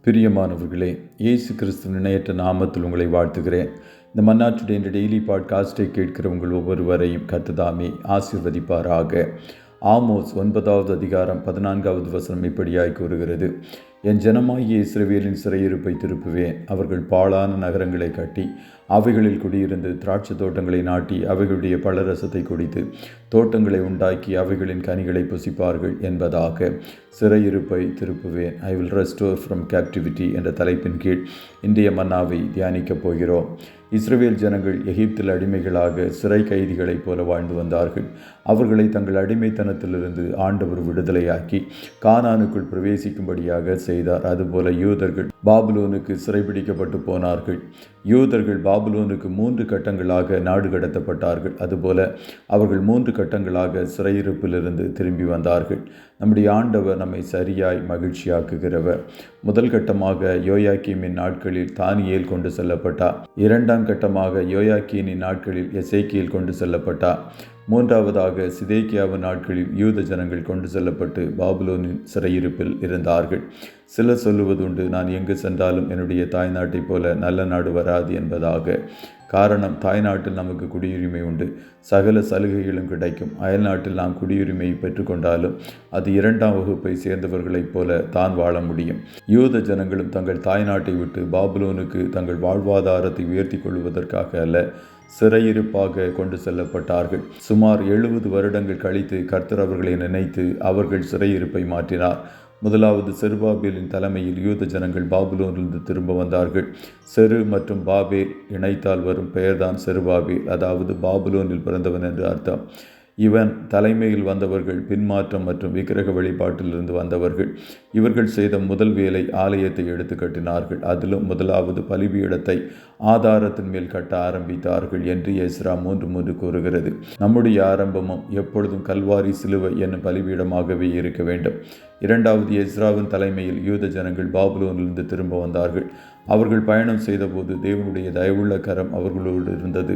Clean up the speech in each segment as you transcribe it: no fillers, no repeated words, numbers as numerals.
பிரியமானவர்களே, இயேசு கிறிஸ்துவின் இணையற்ற நாமத்தில் உங்களை வாழ்த்துகிறேன். இந்த மன்னா டுடே என்ற டெய்லி பாட்காஸ்டை கேட்கிற உங்கள் ஒவ்வொருவரையும் கர்த்தர் ஆசீர்வதிப்பாராக. ஆமோஸ் 9வது அதிகாரம் 14வது வசனம் இப்படியாய் கூறுகிறது: என் ஜனமாகிய இஸ்ரவேலின் சிறையிருப்பை திருப்புவேன். அவர்கள் பாழான நகரங்களை கட்டி அவைகளில் குடியிருந்து திராட்சை தோட்டங்களை நாட்டி அவைகளுடைய பழரசத்தை குடித்து தோட்டங்களை உண்டாக்கி அவைகளின் கனிகளை புசிப்பார்கள் என்பதாக சிறையிருப்பை திருப்புவேன். I will restore from captivity என்ற தலைப்பின் கீழ் இன்றைய மன்னாவை தியானிக்கப் போகிறோம். இஸ்ரவேல் ஜனங்கள் எகிப்தில் அடிமைகளாக சிறை கைதிகளைப் போல வாழ்ந்து வந்தார்கள். அவர்களை தங்கள் அடிமைத்தனத்திலிருந்து ஆண்டவர் விடுதலையாக்கி கானானுக்குள் பிரவேசிக்கும்படியாக செய்தார். அதுபோல யூதர்கள் பாபிலோனுக்கு சிறைபிடிக்கப்பட்டு போனார்கள். யூதர்கள் பாபிலோனுக்கு 3 கட்டங்களாக நாடு கடத்தப்பட்டார்கள். அதுபோல அவர்கள் 3 கட்டங்களாக சிறையிருப்பிலிருந்து திரும்பி வந்தார்கள். நம்முடைய ஆண்டவர் நம்மை சரியாய் மகிழ்ச்சியாக்குகிறவர். முதல் கட்டமாக யோயாக்கீமின் நாட்களில் தானியேல் கொண்டு செல்லப்பட்டார். 2ஆம் கட்டமாக யோயாக்கீனின் நாட்களில் எசேக்கியேல் கொண்டு செல்லப்பட்டார். 3ஆவதாக சிதேக்கியாவின் நாட்களில் யூத ஜனங்கள் கொண்டு செல்லப்பட்டு பாபிலோனின் சிறையிருப்பில் இருந்தார்கள். சிலர் சொல்லுவதுண்டு, நான் எங்கு சென்றாலும் என்னுடைய தாய்நாட்டைப் போல நல்ல நாடு வராது என்பதாக. காரணம், தாய்நாட்டில் நமக்கு குடியுரிமை உண்டு, சகல சலுகைகளும் கிடைக்கும். அயல்நாட்டில் நாம் குடியுரிமையை பெற்றுக்கொண்டாலும் அது 2ஆம் வகுப்பை சேர்ந்தவர்களைப் போல தான் வாழ முடியும். யூத ஜனங்களும் தங்கள் தாய்நாட்டை விட்டு பாபிலோனுக்கு தங்கள் வாழ்வாதாரத்தை உயர்த்தி கொள்வதற்காக அல்ல, சிறையிருப்பாக கொண்டு செல்லப்பட்டார்கள். சுமார் 70 வருடங்கள் கழித்து கர்த்தர் அவர்களை நினைத்து அவர்கள் சிறையிருப்பை மாற்றினார். முதலாவது செருபாபேலின் தலைமையில் யூத ஜனங்கள் பாபிலோனிலிருந்து திரும்ப வந்தார்கள். செரு மற்றும் பாபேல் இணைத்தால் வரும் பெயர்தான் செருபாபேல், அதாவது பாபிலோனில் பிறந்தவன் என்று அர்த்தம். இவன் தலைமையில் வந்தவர்கள் பின்மாற்றம் மற்றும் விக்கிரக வழிபாட்டிலிருந்து வந்தவர்கள். இவர்கள் செய்த முதல் வேலை ஆலயத்தை எடுத்து கட்டினார்கள். அதிலும் முதலாவது பலிபீடத்தை ஆதாரத்தின் மேல் கட்ட ஆரம்பித்தார்கள் என்று எஸ்ரா 3:3 கூறுகிறது. நம்முடைய ஆரம்பமும் எப்பொழுதும் கல்வாரி சிலுவை என்னும் பலிபீடமாகவே இருக்க வேண்டும். 2வது எஸ்ராவின் தலைமையில் யூத ஜனங்கள் பாபிலோனிலிருந்து திரும்ப வந்தார்கள். அவர்கள் பயணம் செய்தபோது தேவனுடைய தயவுள்ள கரம் அவர்களோடு இருந்தது.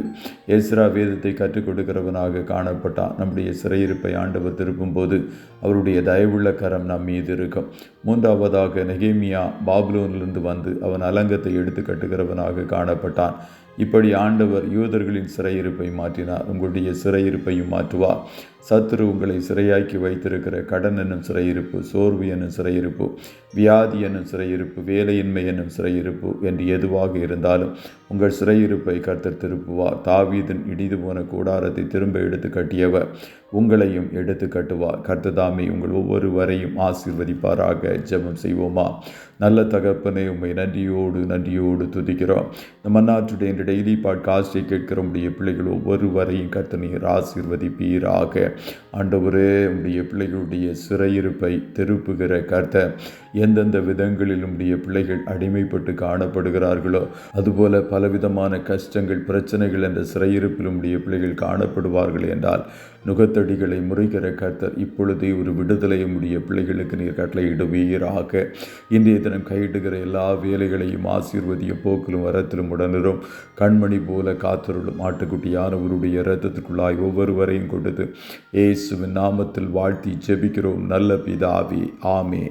எஸ்ரா வேதத்தை கற்றுக் கொடுக்கிறவனாக காணப்பட்டான். நம்முடைய சிறையிருப்பை ஆண்டவர் திருப்பும் போது அவருடைய தயவுள்ள கரம் நம் மீது இருக்கும். 3ஆவதாக நெகேமியா பாபிலோனிலிருந்து வந்து அவன் அலங்கத்தை எடுத்து கட்டுகிறவனாக காணப்பட்டான். இப்படி ஆண்டவர் யூதர்களின் சிறையிருப்பை மாற்றினார். உங்களுடைய சிறையிருப்பையும் மாற்றுவார். சத்துரு உங்களை சிறையாக்கி வைத்திருக்கிற கடன் என்னும் சிறையிருப்பு, சோர்வு என்னும் சிறையிருப்பு, வியாதி என்னும் சிறையிருப்பு, வேலையின்மை என்னும் சிறையிருப்பு என்று எதுவாக இருந்தாலும் உங்கள் சிறையிருப்பை கர்த்தர் திருப்புவார். தாவீதின் இடிந்து போன கூடாரத்தை திரும்ப எடுத்து கட்டியவர் உங்களையும் எடுத்து கட்டுவார். கர்த்தர் உங்கள் ஒவ்வொருவரையும் ஆசீர்வதிப்பாராக. ஜெபம் செய்வோமா? நல்ல தகப்பனே, உம்மை நன்றியோடு துதிக்கிறோம். இந்த மன்னா டுடே என்ற டெய்லி பாட்காஸ்டை கேட்கிற உடைய பிள்ளைகள் ஒவ்வொருவரையும் கர்த்தர் நீர் ஆசீர்வதிப்பீராக. ஆண்டவரே, உடைய பிள்ளைகளுடைய சிறையிருப்பை திருப்புகிற கர்த்தர் எந்தெந்த விதங்களில் உடைய பிள்ளைகள் அடிமைப்பட்டு காணப்படுகிறார்களோ அதுபோல பலவிதமான கஷ்டங்கள், பிரச்சனைகள் என்ற சிறையிருப்பில் உடைய பிள்ளைகள் காணப்படுவார்கள் என்றால் நுகத்தடிகளை முறைகிற கர்த்தர் இப்பொழுதே ஒரு விடுதலை உடைய பிள்ளைகளுக்கு நீர் கட்டளையிடுவீராக. இன்றைய தினம் கையிடுகிற எல்லா வேலைகளையும் ஆசீர்வதிய போக்கிலும் வரத்திலும் உடனரும் கண்மணி போல காத்தருளும். ஆட்டுக்குட்டியானவருடைய இரத்தத்துக்குள்ளாய் ஒவ்வொருவரையும் கொடுத்து இயேசுவின் நாமத்தில் வாழ்த்தி ஜெபிக்கிறோம் நல்ல பிதாவே. ஆமே.